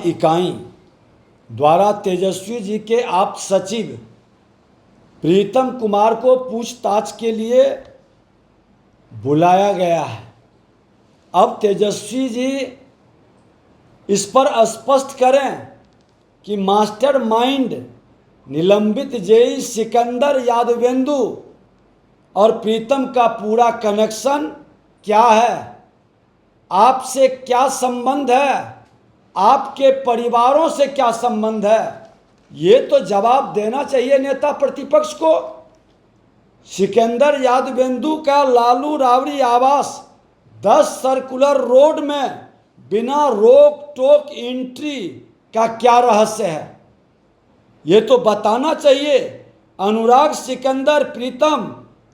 इकाई द्वारा तेजस्वी जी के आप सचिव प्रीतम कुमार को पूछताछ के लिए बुलाया गया है। अब तेजस्वी जी इस पर स्पष्ट करें कि मास्टरमाइंड निलंबित जेई सिकंदर यादवेंदु और प्रीतम का पूरा कनेक्शन क्या है, आपसे क्या संबंध है, आपके परिवारों से क्या संबंध है, ये तो जवाब देना चाहिए नेता प्रतिपक्ष को। सिकंदर यादवेंदु का लालू राबड़ी आवास 10 सर्कुलर रोड में बिना रोक टोक एंट्री का क्या रहस्य है, ये तो बताना चाहिए। अनुराग सिकंदर प्रीतम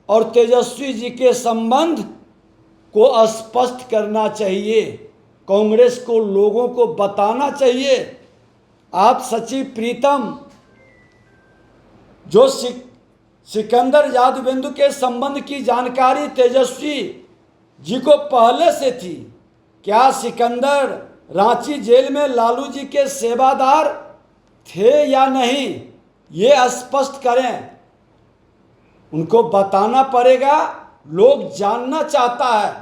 और तेजस्वी जी के संबंध को स्पष्ट करना चाहिए, कांग्रेस को लोगों को बताना चाहिए। आप सचिव प्रीतम जो सिकंदर यादवेंदु के संबंध की जानकारी तेजस्वी जी को पहले से थी, क्या सिकंदर रांची जेल में लालू जी के सेवादार थे या नहीं, ये स्पष्ट करें। उनको बताना पड़ेगा, लोग जानना चाहता है।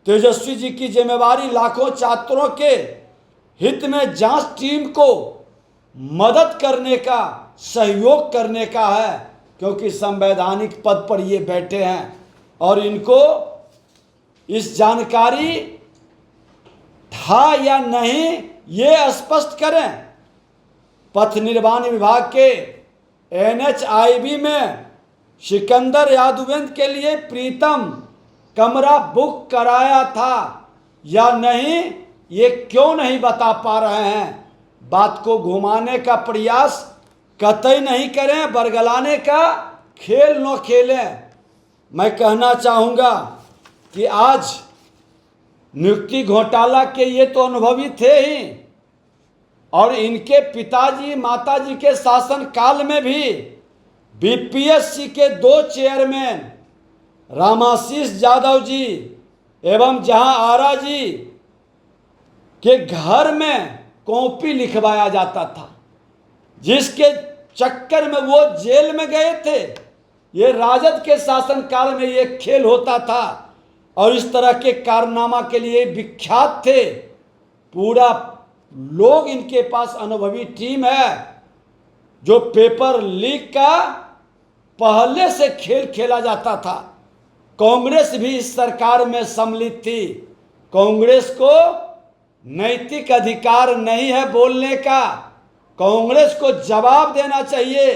तेजस्वी जी की जिम्मेवारी लाखों छात्रों के हित में जांच टीम को मदद करने का, सहयोग करने का है, क्योंकि संवैधानिक पद पर ये बैठे हैं और इनको इस जानकारी था या नहीं ये स्पष्ट करें। पथ निर्माण विभाग के NHIB में सिकंदर यादवेंदु के लिए प्रीतम कमरा बुक कराया था या नहीं, ये क्यों नहीं बता पा रहे हैं। बात को घुमाने का प्रयास कतई नहीं करें, बरगलाने का खेल न खेलें। मैं कहना चाहूँगा कि आज नियुक्ति घोटाला के ये तो अनुभवी थे ही, और इनके पिताजी माताजी के शासन काल में भी BPSC के 2 चेयरमैन रामाशीष यादव जी एवं जहां आरा जी के घर में कॉपी लिखवाया जाता था, जिसके चक्कर में वो जेल में गए थे। ये राजद के शासन काल में ये खेल होता था और इस तरह के कारनामा के लिए विख्यात थे। पूरा लोग इनके पास अनुभवी टीम है। जो पेपर लीक का पहले से खेल खेला जाता था, कांग्रेस भी इस सरकार में सम्मिलित थी। कांग्रेस को नैतिक अधिकार नहीं है बोलने का, कांग्रेस को जवाब देना चाहिए।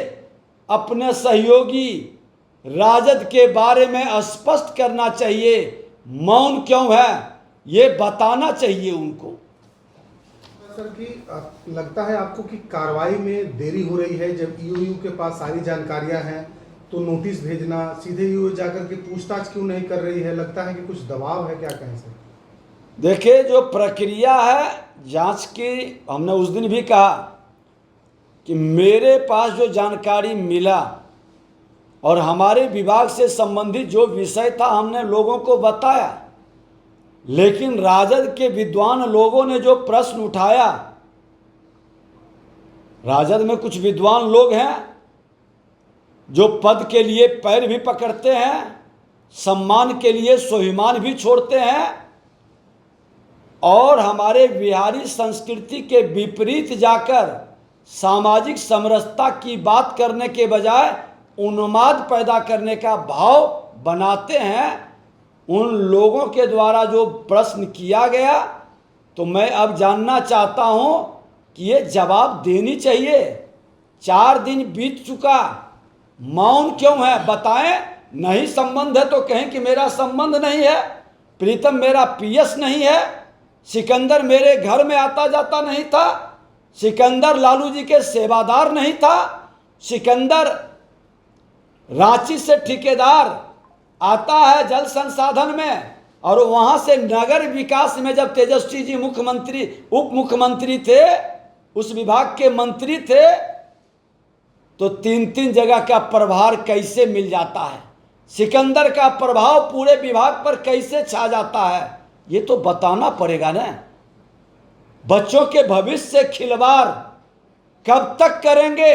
अपने सहयोगी राजद के बारे में स्पष्ट करना चाहिए, मौन क्यों है ये बताना चाहिए उनको। सर कि लगता है आपको कि कार्रवाई में देरी हो रही है, जब EOU के पास सारी जानकारियां हैं तो नोटिस भेजना, सीधे EOU जाकर के पूछताछ क्यों नहीं कर रही है? लगता है कि कुछ दबाव है, क्या कहें सर? देखिए, जो प्रक्रिया है जांच की, हमने उस दिन भी कहा कि मेरे पास जो जानकारी मिला और हमारे विभाग से संबंधित जो विषय था हमने लोगों को बताया, लेकिन राजद के विद्वान लोगों ने जो प्रश्न उठाया, राजद में कुछ विद्वान लोग हैं जो पद के लिए पैर भी पकड़ते हैं, सम्मान के लिए स्वाभिमान भी छोड़ते हैं, और हमारे बिहारी संस्कृति के विपरीत जाकर सामाजिक समरसता की बात करने के बजाय उन्माद पैदा करने का भाव बनाते हैं। उन लोगों के द्वारा जो प्रश्न किया गया, तो मैं अब जानना चाहता हूं कि ये जवाब देनी चाहिए। 4 दिन बीत चुका, मौन क्यों है, बताएं। नहीं संबंध है तो कहें कि मेरा संबंध नहीं है, प्रीतम मेरा PS नहीं है, सिकंदर मेरे घर में आता जाता नहीं था, सिकंदर लालू जी के सेवादार नहीं था, सिकंदर रांची से ठेकेदार आता है जल संसाधन में, और वहां से नगर विकास में जब तेजस्वी जी मुख्यमंत्री उप मुख्यमंत्री थे, उस विभाग के मंत्री थे, तो 3-3 जगह का प्रभार कैसे मिल जाता है, सिकंदर का प्रभाव पूरे विभाग पर कैसे छा जाता है, ये तो बताना पड़ेगा ना। बच्चों के भविष्य से खिलवाड़ कब तक करेंगे?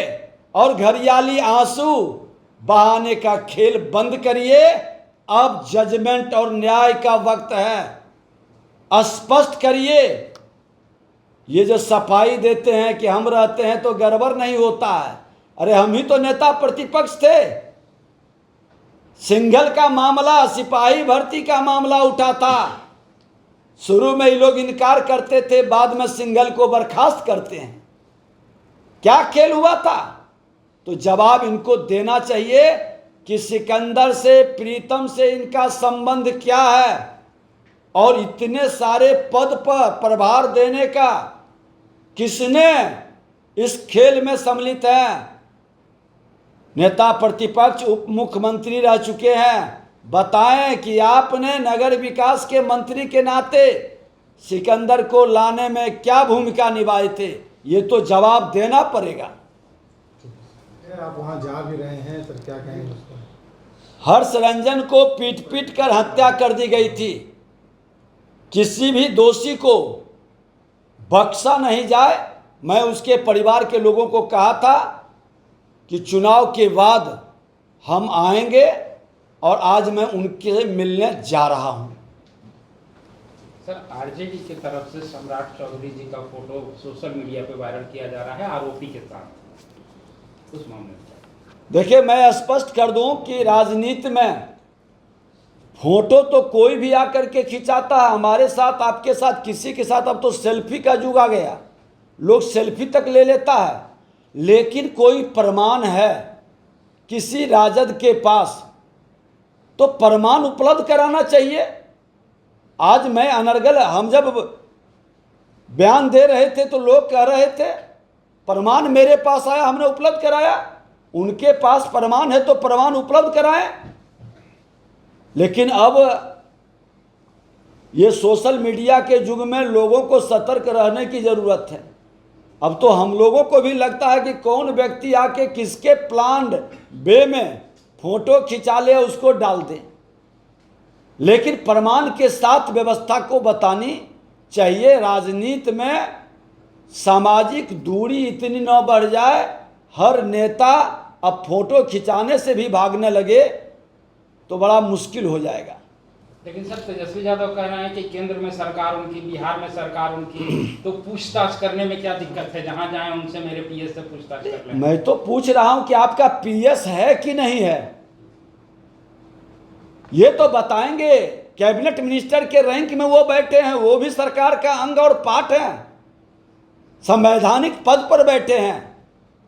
और घरियाली आंसू बहाने का खेल बंद करिए। अब जजमेंट और न्याय का वक्त है। स्पष्ट करिए। ये जो सफाई देते हैं कि हम रहते हैं तो गड़बड़ नहीं होता है, अरे हम ही तो नेता प्रतिपक्ष थे। सिंघल का मामला, सिपाही भर्ती का मामला उठा था। शुरू में ये लोग इनकार करते थे, बाद में सिंघल को बर्खास्त करते हैं। क्या खेल हुआ था? तो जवाब इनको देना चाहिए कि सिकंदर से, प्रीतम से इनका संबंध क्या है, और इतने सारे पद पर प्रभार देने का किसने इस खेल में सम्मिलित है? नेता प्रतिपक्ष, उप मुख्यमंत्री रह चुके हैं। बताएं कि आपने नगर विकास के मंत्री के नाते सिकंदर को लाने में क्या भूमिका निभाई थे? ये तो जवाब देना पड़ेगा। आप वहाँ जा भी रहे हैं, तो क्या कहेंगे उसको? हर्ष रंजन को पीट पीट कर हत्या कर दी गई थी। किसी भी दोषी को बख्शा नहीं जाए। मैं उसके परिवार के लोगों को कहा था कि चुनाव के बाद हम आएंगे, और आज मैं उनके मिलने जा रहा हूं। सर, आरजेडी की तरफ से सम्राट चौधरी जी का फोटो सोशल मीडिया पे वायरल किया जा रहा है आरोपी के साथ, उस मामले में देखिए, मैं स्पष्ट कर दूं कि राजनीति में फोटो तो कोई भी आकर के खिंचाता है। हमारे साथ, आपके साथ, किसी के साथ अब तो सेल्फी का युग आ गया, लोग सेल्फी तक ले लेता है। लेकिन कोई प्रमाण है किसी राजद के पास, तो प्रमाण उपलब्ध कराना चाहिए। आज मैं अनर्गल, हम जब बयान दे रहे थे तो लोग कह रहे थे प्रमाण मेरे पास आया, हमने उपलब्ध कराया। उनके पास प्रमाण है तो प्रमाण उपलब्ध कराएं। लेकिन अब ये सोशल मीडिया के युग में लोगों को सतर्क रहने की जरूरत है। अब तो हम लोगों को भी लगता है कि कौन व्यक्ति आके किसके प्लान्ड वे में फोटो खिंचा ले, उसको डाल दे। लेकिन प्रमाण के साथ व्यवस्था को बतानी चाहिए। राजनीति में सामाजिक दूरी इतनी न बढ़ जाए, हर नेता अब फोटो खिंचाने से भी भागने लगे तो बड़ा मुश्किल हो जाएगा। लेकिन सर, तेजस्वी यादव कह रहे हैं कि केंद्र में सरकार उनकी, बिहार में सरकार उनकी, तो पूछताछ करने में क्या दिक्कत है? जहां जाएं उनसे मेरे पीएस से पूछताछ कर लें। मैं तो पूछ रहा हूं कि आपका पीएस है कि नहीं है, ये तो बताएंगे। कैबिनेट मिनिस्टर के रैंक में वो बैठे हैं, वो भी सरकार का अंग और पार्ट है, संवैधानिक पद पर बैठे हैं,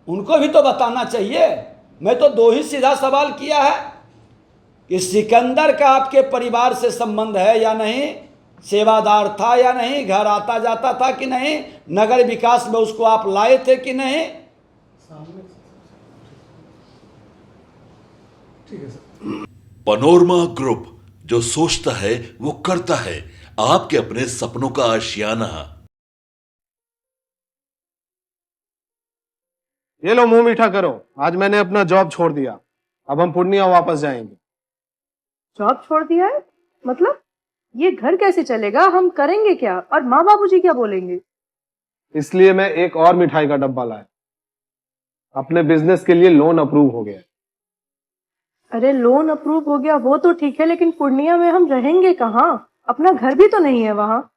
उनको भी तो बताना चाहिए। मैं तो दो ही सीधा सवाल किया है कि सिकंदर का आपके परिवार से संबंध है या नहीं, सेवादार था या नहीं, घर आता जाता था कि नहीं, नगर विकास में उसको आप लाए थे कि नहीं। ठीक है सर। पैनोरमा ग्रुप, जो सोचता है वो करता है। आपके अपने सपनों का आशियाना। ये लो, मुंह मीठा करो। आज मैंने अपना जॉब छोड़ दिया, अब हम पूर्णिया वापस जाएंगे। जॉब छोड़ दिया है? मतलब ये घर कैसे चलेगा? हम करेंगे क्या? और माँ बाबूजी क्या बोलेंगे? इसलिए मैं एक और मिठाई का डब्बा लाया। अपने बिजनेस के लिए लोन अप्रूव हो गया। अरे लोन अप्रूव हो गया वो तो ठीक है, लेकिन पूर्णिया में हम रहेंगे कहाँ? अपना घर भी तो नहीं है वहाँ।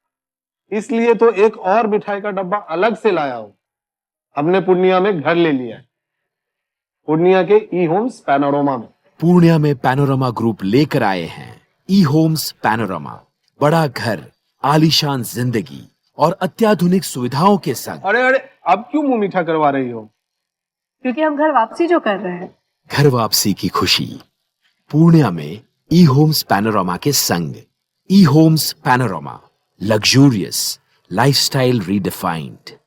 इसलिए तो एक और मिठाई का डब्बा अलग से लाया हूँ। हमने पूर्णिया में घर ले लिया है, पूर्णिया के ई होम्स पैनोरमा में। पूर्णिया में पैनोरमा ग्रुप लेकर आए हैं ई होम्स पैनोरमा। बड़ा घर, आलीशान जिंदगी और अत्याधुनिक सुविधाओं के संग। अरे अब क्यों मुंह मीठा करवा रही हो? क्योंकि हम घर वापसी जो कर रहे हैं। घर वापसी की खुशी पूर्णिया में ई होम्स पैनोरमा के संग। ई Homes Panorama, luxurious lifestyle redefined.